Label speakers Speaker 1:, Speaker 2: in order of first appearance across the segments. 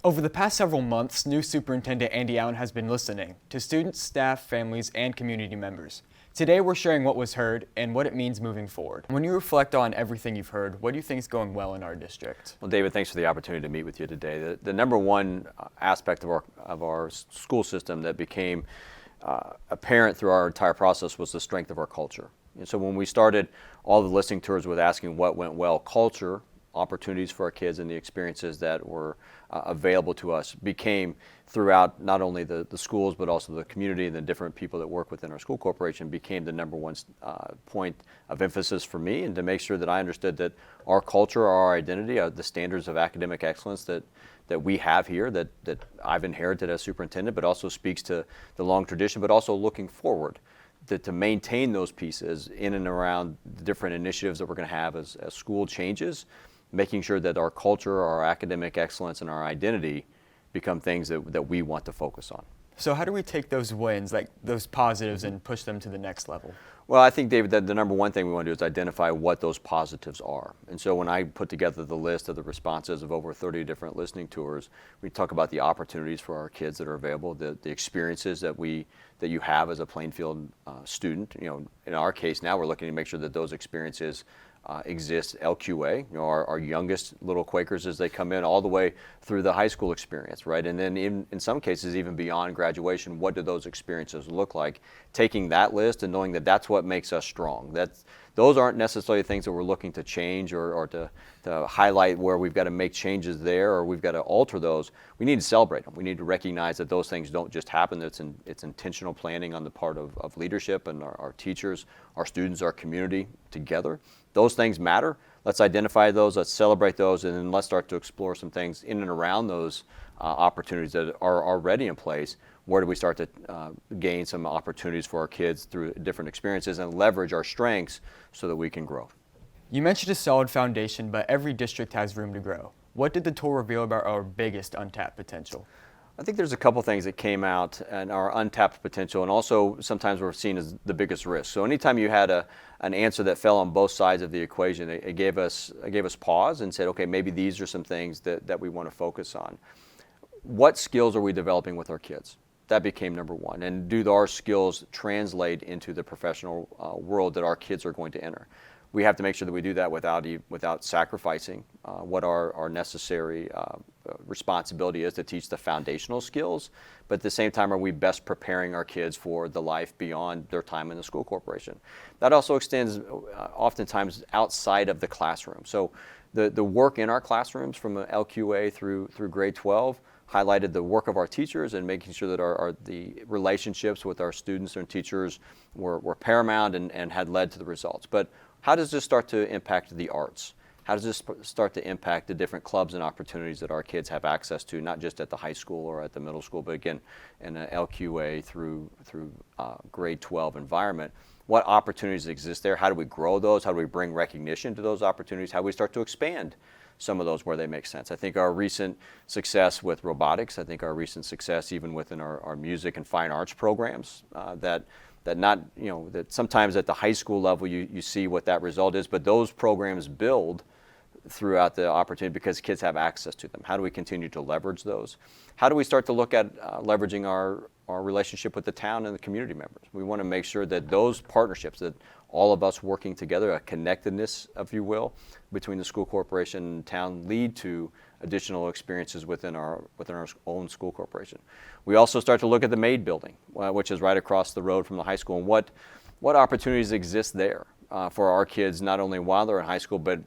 Speaker 1: Over the past several months, new Superintendent Andy Allen has been listening to students, staff, families, and community members. Today we're sharing what was heard and what it means moving forward. When you reflect on everything you've heard, what do you think is going well in our district?
Speaker 2: Well, David, thanks for the opportunity to meet with you today. The number one aspect of our school system that became apparent through our entire process was the strength of our culture. And so when we started all the listening tours with asking what went well, culture, opportunities for our kids, and the experiences that were available to us became throughout not only the schools but also the community and the different people that work within our school corporation became the number one point of emphasis for me, and to make sure that I understood that our culture, our identity, the standards of academic excellence that we have here, that I've inherited as superintendent, but also speaks to the long tradition, but also looking forward to maintain those pieces in and around the different initiatives that we're going to have as school changes, making sure that our culture, our academic excellence, and our identity become things that we want to focus on.
Speaker 1: So how do we take those wins, like those positives, and push them to the next level?
Speaker 2: Well, I think, David, that the number one thing we want to do is identify what those positives are. And so when I put together the list of the responses of over 30 different listening tours, we talk about the opportunities for our kids that are available, the experiences that you have as a Plainfield student. You know, in our case now, we're looking to make sure that those experiences exist LQA, you know, our youngest little Quakers as they come in, all the way through the high school experience, right? And then in some cases, even beyond graduation, what do those experiences look like? Taking that list and knowing that that's what makes us strong. Those aren't necessarily things that we're looking to change or to highlight where we've got to make changes there or we've got to alter those. We need to celebrate them. We need to recognize that those things don't just happen. It's intentional planning on the part of leadership and our teachers, our students, our community together. Those things matter. Let's identify those, let's celebrate those, and then let's start to explore some things in and around those opportunities that are already in place. Where do we start to gain some opportunities for our kids through different experiences and leverage our strengths so that we can grow?
Speaker 1: You mentioned a solid foundation, but every district has room to grow. What did the tour reveal about our biggest untapped potential?
Speaker 2: I think there's a couple things that came out and our untapped potential, and also sometimes we're seen as the biggest risk. So anytime you had an answer that fell on both sides of the equation, it gave us pause and said, okay, maybe these are some things that we want to focus on. What skills are we developing with our kids? That became number one. And do our skills translate into the professional world that our kids are going to enter? We have to make sure that we do that without sacrificing what our necessary responsibility is to teach the foundational skills. But at the same time, are we best preparing our kids for the life beyond their time in the school corporation? That also extends oftentimes outside of the classroom. So the work in our classrooms from LQA through grade 12 highlighted the work of our teachers and making sure that the relationships with our students and teachers were paramount and had led to the results. But how does this start to impact the arts? How does this start to impact the different clubs and opportunities that our kids have access to, not just at the high school or at the middle school, but again, in an LQA through grade 12 environment? What opportunities exist there? How do we grow those? How do we bring recognition to those opportunities? How do we start to expand some of those where they make sense? I think our recent success with robotics, I think our recent success even within our music and fine arts programs, that sometimes at the high school level you see what that result is, but those programs build throughout the opportunity because kids have access to them. How do we continue to leverage those? How do we start to look at leveraging our relationship with the town and the community members? We want to make sure that those partnerships, that all of us working together, a connectedness, if you will, between the school corporation and town lead to additional experiences within our own school corporation. We also start to look at the Maid building, which is right across the road from the high school, and what opportunities exist there for our kids, not only while they're in high school, but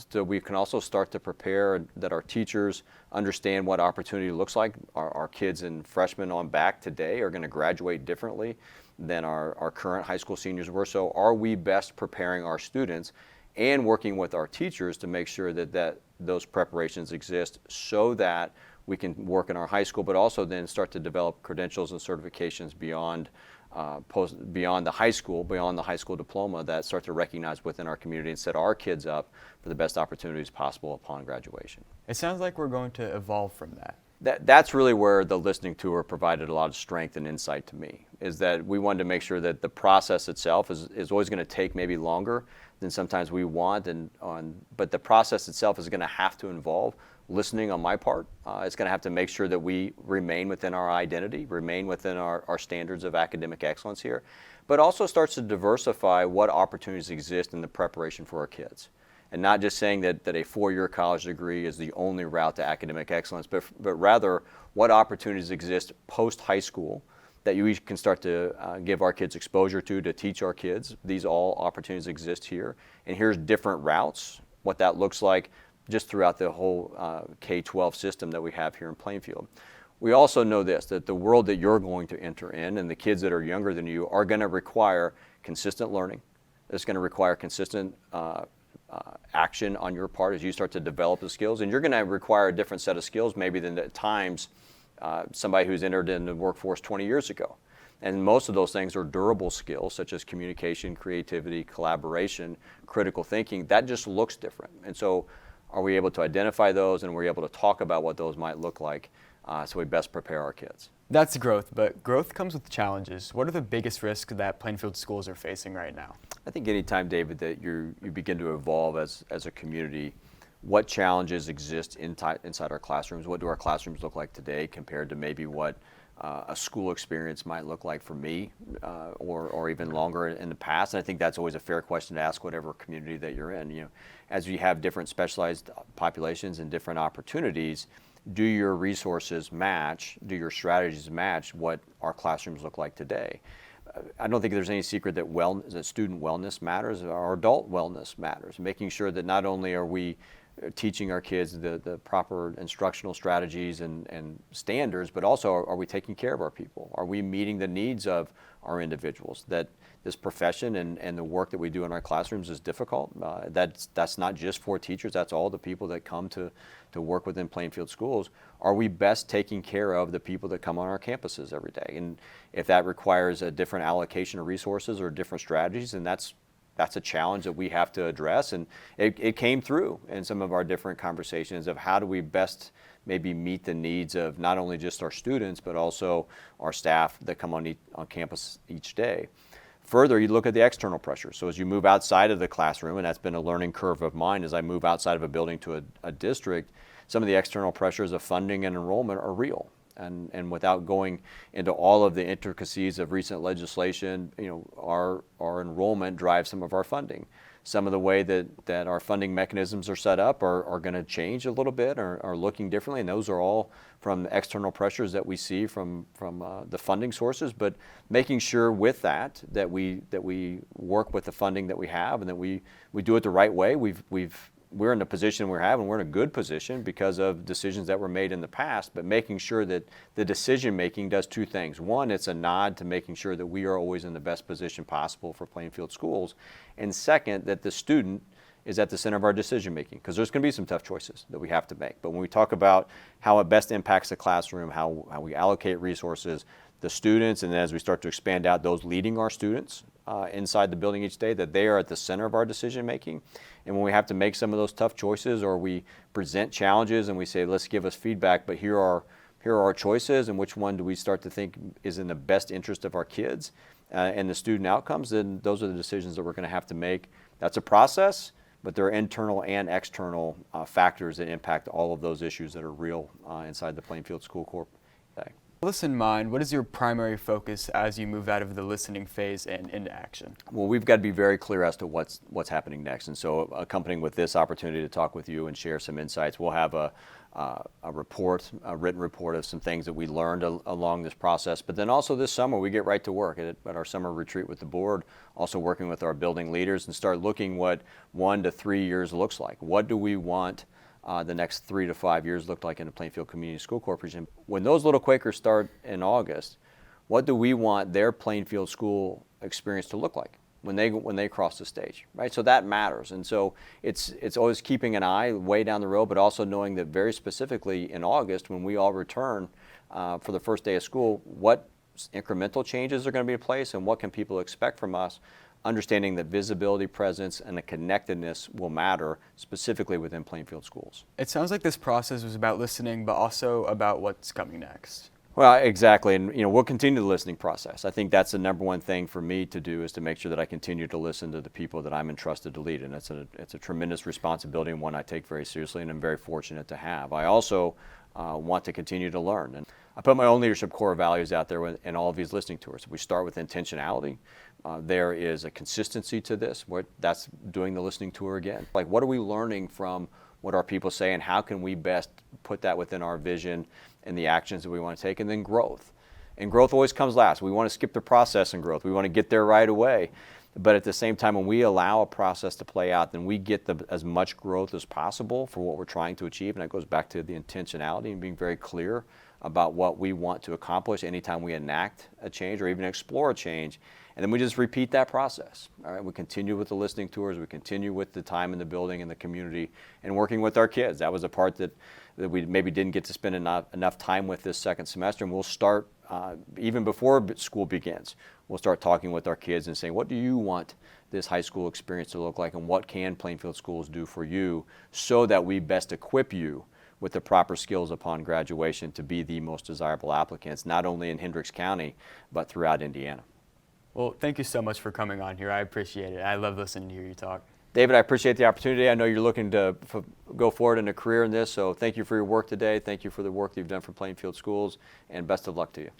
Speaker 2: so we can also start to prepare that our teachers understand what opportunity looks like. Our kids and freshmen on back today are going to graduate differently than our current high school seniors were. So are we best preparing our students and working with our teachers to make sure that those preparations exist so that we can work in our high school, but also then start to develop credentials and certifications beyond the high school diploma that start to recognize within our community and set our kids up for the best opportunities possible upon graduation.
Speaker 1: It sounds like we're going to evolve from that.
Speaker 2: That's really where the listening tour provided a lot of strength and insight to me, is that we wanted to make sure that the process itself is always going to take maybe longer than sometimes we want, but the process itself is going to have to involve listening on my part. It's going to have to make sure that we remain within our identity, remain within our standards of academic excellence here, but also starts to diversify what opportunities exist in the preparation for our kids. And not just saying that a four-year college degree is the only route to academic excellence, but rather what opportunities exist post-high school that we can start to give our kids exposure to teach our kids. These all opportunities exist here. And here's different routes, what that looks like just throughout the whole K-12 system that we have here in Plainfield. We also know this, that the world that you're going to enter in and the kids that are younger than you are going to require consistent learning. It's going to require consistent action on your part as you start to develop the skills, and you're going to require a different set of skills maybe than at times somebody who's entered in the workforce 20 years ago. And most of those things are durable skills such as communication, creativity, collaboration, critical thinking. That just looks different. And so are we able to identify those, and we're able to talk about what those might look like so we best prepare our kids?
Speaker 1: That's growth, but growth comes with challenges. What are the biggest risks that Plainfield schools are facing right now?
Speaker 2: I think anytime, David, that you begin to evolve as a community, what challenges exist inside our classrooms? What do our classrooms look like today compared to maybe what a school experience might look like for me or even longer in the past? And I think that's always a fair question to ask whatever community that you're in. You know, as we have different specialized populations and different opportunities, do your resources match, do your strategies match what our classrooms look like today? I don't think there's any secret that student wellness matters, our adult wellness matters, making sure that not only are we teaching our kids the proper instructional strategies and standards, but also are we taking care of our people? Are we meeting the needs of our individuals? That this profession and the work that we do in our classrooms is difficult. That's not just for teachers, that's all the people that come to work within Plainfield Schools. Are we best taking care of the people that come on our campuses every day? And if that requires a different allocation of resources or different strategies, then that's a challenge that we have to address. And it came through in some of our different conversations of how do we best maybe meet the needs of not only just our students, but also our staff that come on campus each day. Further, you look at the external pressure. So as you move outside of the classroom, and that's been a learning curve of mine as I move outside of a building to a district, some of the external pressures of funding and enrollment are real. And without going into all of the intricacies of recent legislation, you know, our enrollment drives some of our funding. Some of the way that our funding mechanisms are set up are going to change a little bit, or are looking differently, and those are all from external pressures that we see from the funding sources. But making sure with that we work with the funding that we have, and that we do it the right way. We're in the position we're having. We're in a good position because of decisions that were made in the past, but making sure that the decision making does two things. One, it's a nod to making sure that we are always in the best position possible for Plainfield Schools. And second, that the student is at the center of our decision making, because there's going to be some tough choices that we have to make. But when we talk about how it best impacts the classroom, how we allocate resources, the students, and then as we start to expand out those leading our students inside the building each day, that they are at the center of our decision making. And when we have to make some of those tough choices, or we present challenges and we say, let's give us feedback, but here are our choices, and which one do we start to think is in the best interest of our kids and the student outcomes, then those are the decisions that we're going to have to make. That's a process, but there are internal and external factors that impact all of those issues that are real inside the Plainfield School Corp today.
Speaker 1: With this in mind, what is your primary focus as you move out of the listening phase and into action?
Speaker 2: Well, we've got to be very clear as to what's happening next. And so accompanying with this opportunity to talk with you and share some insights, we'll have a written report of some things that we learned along this process. But then also this summer, we get right to work at our summer retreat with the board, also working with our building leaders, and start looking what 1 to 3 years looks like. What do we want the next 3 to 5 years look like in the Plainfield Community School Corporation? When those little Quakers start in August, what do we want their Plainfield school experience to look like when they cross the stage, right? So that matters. And so it's always keeping an eye way down the road, but also knowing that very specifically in August, when we all return for the first day of school, what incremental changes are going to be in place, and what can people expect from us understanding that visibility, presence, and the connectedness will matter specifically within Plainfield Schools.
Speaker 1: It sounds like this process was about listening, but also about what's coming next.
Speaker 2: Well, exactly, and we'll continue the listening process. I think that's the number one thing for me to do, is to make sure that I continue to listen to the people that I'm entrusted to lead, and it's a tremendous responsibility, and one I take very seriously, and I'm very fortunate to have. I also want to continue to learn, and I put my own leadership core values out there in all of these listening tours. We start with intentionality. There is a consistency to this. That's doing the listening tour again. Like, what are we learning from what our people say, and how can we best put that within our vision and the actions that we want to take? And then growth. And growth always comes last. We want to skip the process in growth. We want to get there right away. But at the same time, when we allow a process to play out, then we get as much growth as possible for what we're trying to achieve. And that goes back to the intentionality and being very clear about what we want to accomplish anytime we enact a change or even explore a change. And then we just repeat that process. All right, we continue with the listening tours, we continue with the time in the building and the community and working with our kids. That was a part that we maybe didn't get to spend enough time with this second semester, and we'll start even before school begins. We'll start talking with our kids and saying, what do you want this high school experience to look like, and what can Plainfield Schools do for you so that we best equip you with the proper skills upon graduation to be the most desirable applicants, not only in Hendricks County, but throughout Indiana.
Speaker 1: Well, thank you so much for coming on here. I appreciate it. I love listening to hear you talk.
Speaker 2: David, I appreciate the opportunity. I know you're looking to go forward in a career in this, so thank you for your work today. Thank you for the work that you've done for Plainfield Schools, and best of luck to you.